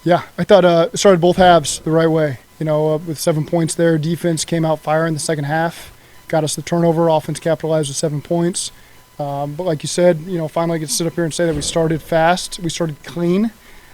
Yeah, I thought it started both halves the right way. With 7 points there, defense came out fire in the second half, got us the turnover. Offense capitalized with 7 points. But like you said, finally I get to sit up here and say that we started fast, we started clean.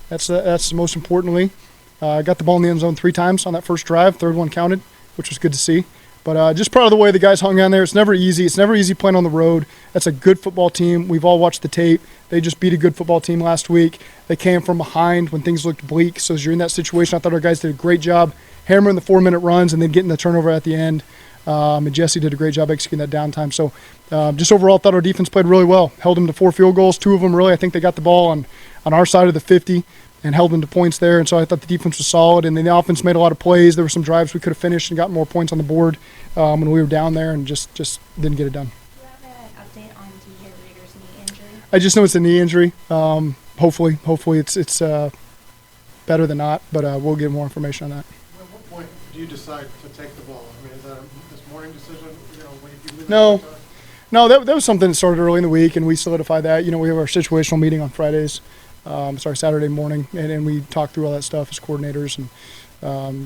That's most importantly. Got the ball in the end zone 3 times on that first drive. Third one counted, which was good to see. But just proud of the way the guys hung on there. It's never easy. It's never easy playing on the road. That's a good football team. We've all watched the tape. They just beat a good football team last week. They came from behind when things looked bleak. So as you're in that situation, I thought our guys did a great job hammering the 4-minute runs and then getting the turnover at the end. And Jesse did a great job executing that downtime. So just overall, thought our defense played really well. Held them to 4 field goals. 2 of them really, I think they got the ball on our side of the 50 and held them to points there. And so I thought the defense was solid. And then the offense made a lot of plays. There were some drives we could have finished and got more points on the board when we were down there and just didn't get it done. Do you have an update on DJ Reader's knee injury? I just know it's a knee injury. Hopefully it's better than not, but we'll get more information on that. At what point do you decide to take the ball? I mean, is that this morning decision? When you leave No, that was something that started early in the week, and we solidified that. We have our situational meeting on Fridays, Saturday morning, and we talk through all that stuff as coordinators and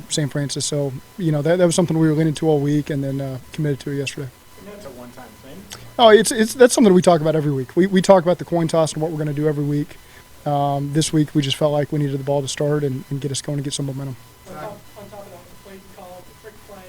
St. Francis. So, that was something we were leaning to all week and then committed to it yesterday. That's a one-time thing? Oh, that's something we talk about every week. We talk about the coin toss and what we're going to do every week. This week, we just felt like we needed the ball to start and get us going and get some momentum. On top of that, the plays you called, the trick play,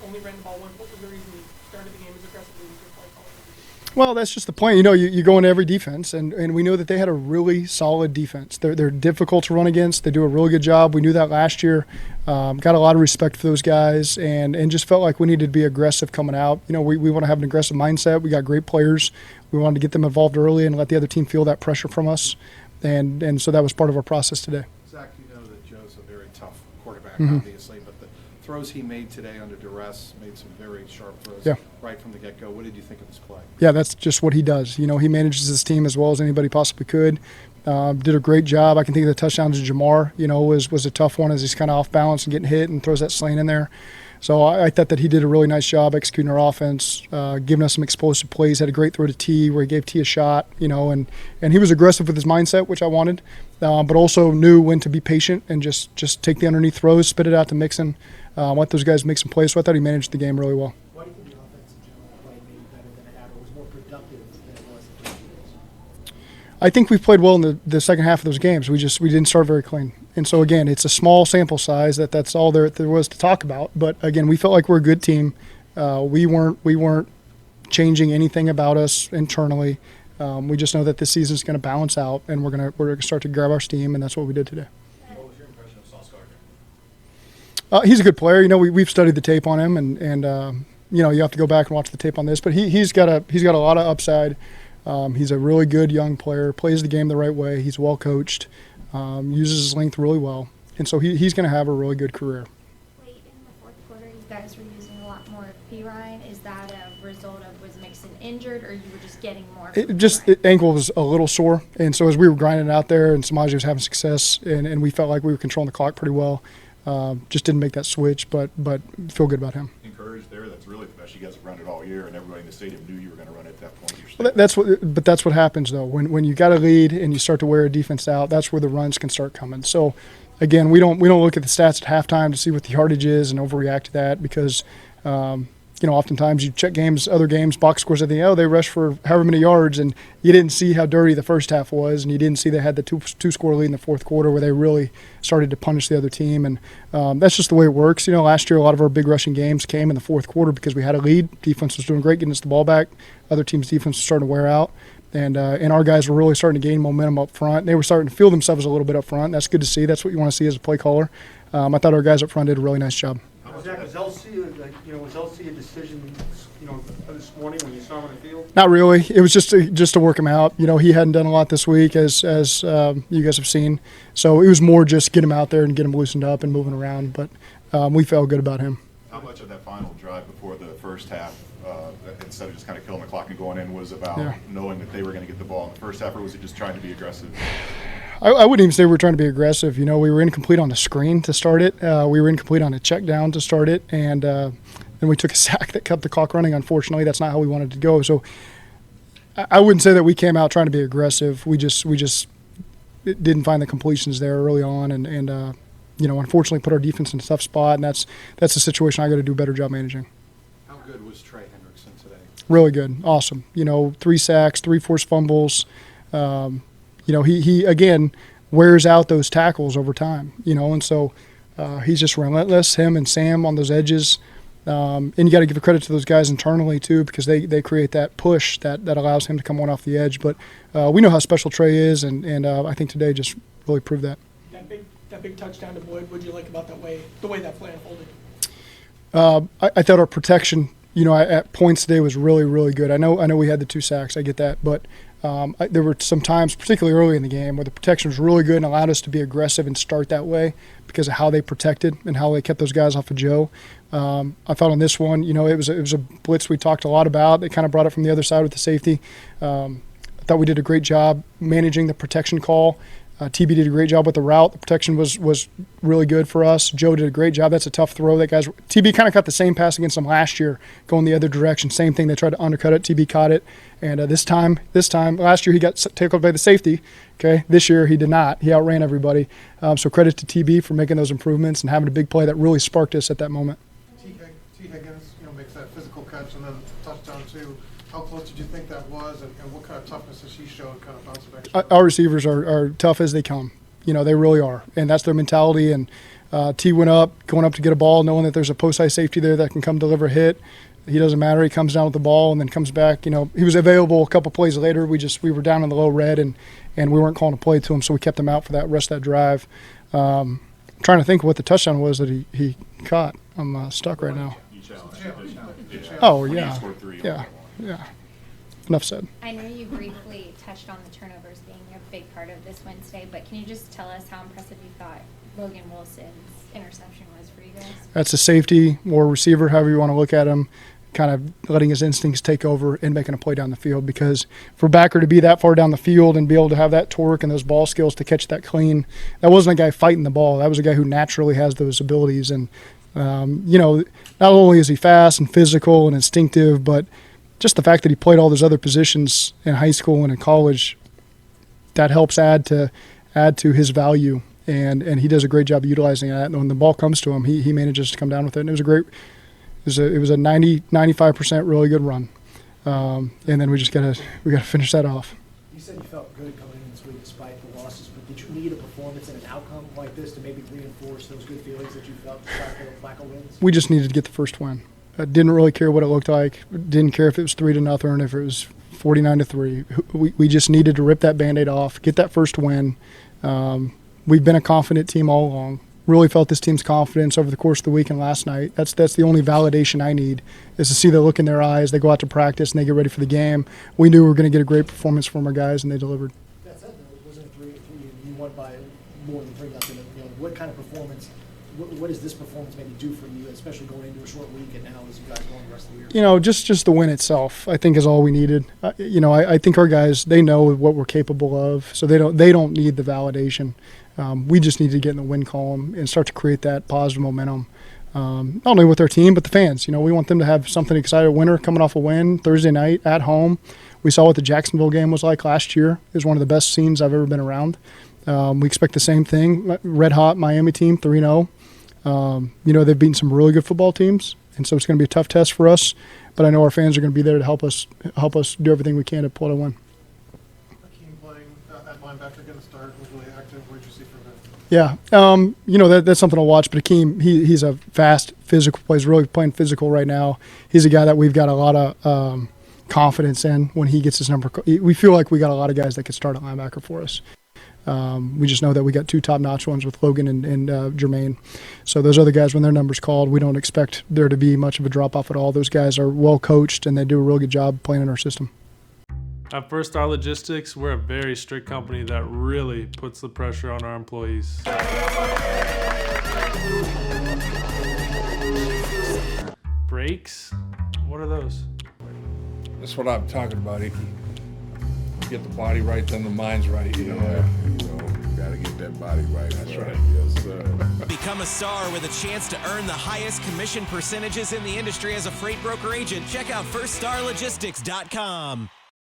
only ran the ball once. What was the reason you started the game as aggressively as your play calling? Well, that's just the point. You go into every defense, and we know that they had a really solid defense. They're difficult to run against. They do a really good job. We knew that last year. Got a lot of respect for those guys, and just felt like we needed to be aggressive coming out. We want to have an aggressive mindset. We got great players. We wanted to get them involved early and let the other team feel that pressure from us, and so that was part of our process today. Zach, you know that Joe's a very tough quarterback, Mm-hmm. obviously, but the throws he made today under duress, made some very sharp throws right from the get-go. What did you think of this play? Yeah, that's just what he does. He manages his team as well as anybody possibly could. Did a great job. I can think of the touchdown to Jamar, was a tough one as he's kind of off balance and getting hit and throws that slant in there. So I thought that he did a really nice job executing our offense, giving us some explosive plays. Had a great throw to T where he gave T a shot, and he was aggressive with his mindset, which I wanted, but also knew when to be patient and just take the underneath throws, spit it out to Mixon, let those guys make some plays. So I thought he managed the game really well. Why do you think the offense in general played maybe better than it had, or was more productive than it was in previous years? I think we played well in the second half of those games. We didn't start very clean. And so, again, it's a small sample size that's all there was to talk about. But, again, we felt like we're a good team. We weren't changing anything about us internally. We just know that this season is going to balance out, and we're going to start to grab our steam, and that's what we did today. What was your impression of Sauce Gardner? He's a good player. We've studied the tape on him, and you have to go back and watch the tape on this. But he's got a lot of upside. He's a really good young player, plays the game the right way. He's well coached, uses his length really well. And so he's going to have a really good career. Late in the fourth quarter, you guys were using a lot more of Perine. Is that a result of, was Mixon injured, or you were just getting more from Perine? Ankle was a little sore. And so as we were grinding it out there and Samaje was having success, and we felt like we were controlling the clock pretty well, just didn't make that switch, but feel good about him. Encouraged there. That's really the best. You guys have run it all year, and everybody in the stadium knew you were going to run it at that point. Well, that's what happens though. When you got a lead and you start to wear a defense out, that's where the runs can start coming. So, again, we don't look at the stats at halftime to see what the yardage is and overreact to that because, oftentimes you check other games, box scores at the end. They rushed for however many yards, and you didn't see how dirty the first half was, and you didn't see they had the two-score lead in the fourth quarter where they really started to punish the other team. And that's just the way it works. Last year a lot of our big rushing games came in the fourth quarter because we had a lead. Defense was doing great getting us the ball back. Other teams' defense was starting to wear out. And our guys were really starting to gain momentum up front. They were starting to feel themselves a little bit up front. That's good to see. That's what you want to see as a play caller. I thought our guys up front did a really nice job. Zach, was LC a decision, this morning when you saw him on the field? Not really. It was just to work him out. He hadn't done a lot this week, as you guys have seen. So it was more just get him out there and get him loosened up and moving around. But we felt good about him. How much of that final drive before the first half, instead of just kind of killing the clock and going in, was about knowing that they were going to get the ball in the first half, or was it just trying to be aggressive? I wouldn't even say we were trying to be aggressive. We were incomplete on a screen to start it. We were incomplete on a check down to start it. And then we took a sack that kept the clock running. Unfortunately, that's not how we wanted to go. So I wouldn't say that we came out trying to be aggressive. We just didn't find the completions there early on, and unfortunately put our defense in a tough spot, and that's the situation I got to do a better job managing. How good was Trey Hendrickson today? Really good, awesome. 3 sacks, 3 forced fumbles. He again wears out those tackles over time. And so he's just relentless. Him and Sam on those edges. And you got to give credit to those guys internally too, because they create that push that allows him to come on off the edge. But we know how special Trey is, and I think today just really proved that. That big touchdown to Boyd, what did you like about the way that play unfolded? I thought our protection, at points today was really, really good. I know we had the 2 sacks. I get that, but there were some times, particularly early in the game, where the protection was really good and allowed us to be aggressive and start that way because of how they protected and how they kept those guys off of Joe. I thought on this one, it was a blitz we talked a lot about. They kind of brought it from the other side with the safety. I thought we did a great job managing the protection call. TB did a great job with the route. The protection was really good for us. Joe did a great job. That's a tough throw. TB kind of caught the same pass against them last year, going the other direction. Same thing. They tried to undercut it. TB caught it. And this time, last year he got tackled by the safety. Okay, this year he did not. He outran everybody. So credit to TB for making those improvements and having a big play that really sparked us at that moment. T. Higgins, makes that physical catch and then touchdown too. How close did you think that was, and what kind of toughness has he shown, kind of bouncing back? Our receivers are tough as they come. They really are, and that's their mentality. And T went up, going up to get a ball, knowing that there's a post high safety there that can come deliver a hit. He doesn't matter. He comes down with the ball and then comes back. He was available a couple plays later. We were down in the low red, and we weren't calling a play to him, so we kept him out for that rest of that drive. Trying to think of what the touchdown was that he caught. I'm stuck right now. Oh, yeah. Yeah. Enough said. I know you briefly touched on the turnovers being a big part of this Wednesday, but can you just tell us how impressive you thought Logan Wilson's interception was for you guys? That's a safety or receiver, however you want to look at him, kind of letting his instincts take over and making a play down the field. Because for a backer to be that far down the field and be able to have that torque and those ball skills to catch that clean, that wasn't a guy fighting the ball. That was a guy who naturally has those abilities. And, not only is he fast and physical and instinctive, but just the fact that he played all those other positions in high school and in college, that helps add to his value, and he does a great job of utilizing that. And when the ball comes to him, he manages to come down with it. And it was a 95% really good run, and then we gotta finish that off. You said you felt good coming in this week despite the losses, but did you need a performance and an outcome like this to maybe reinforce those good feelings that you felt despite the lack of wins? We just needed to get the first win. Didn't really care what it looked like. Didn't care if it was 3-0 or if it was 49-3. We just needed to rip that Band-Aid off, get that first win. We've been a confident team all along. Really felt this team's confidence over the course of the week and last night. That's the only validation I need, is to see the look in their eyes. They go out to practice and they get ready for the game. We knew we were going to get a great performance from our guys, and they delivered. That said, though, it wasn't a 3-3. You won by more than 3-0. What kind of performance? What does this performance maybe do for you, especially going into a short week and now as you guys go on the rest of the year? Just the win itself, I think, is all we needed. I think our guys, they know what we're capable of, so they don't need the validation. We just need to get in the win column and start to create that positive momentum, not only with our team but the fans. We want them to have something exciting. A winner coming off a win Thursday night at home. We saw what the Jacksonville game was like last year. It was one of the best scenes I've ever been around. We expect the same thing. Red hot Miami team, 3-0. They've beaten some really good football teams, and so it's going to be a tough test for us. But I know our fans are going to be there to help us do everything we can to pull out a win. Hakeem playing at linebacker, getting started, was really active. What did you see from him? Yeah, that's something to watch. But Hakeem, he's a fast, physical player. He's really playing physical right now. He's a guy that we've got a lot of confidence in when he gets his number. We feel like we got a lot of guys that could start at linebacker for us. We just know that we got 2 top-notch ones with Logan and Jermaine. So those other guys, when their number's called, we don't expect there to be much of a drop-off at all. Those guys are well-coached, and they do a real good job playing in our system. At First Star Logistics, we're a very strict company that really puts the pressure on our employees. Breaks? What are those? That's what I'm talking about, Icky. Get the body right, then the mind's right. Gotta get that body right. That's right. Yes, sir. Become a star with a chance to earn the highest commission percentages in the industry as a freight broker agent. Check out firststarlogistics.com.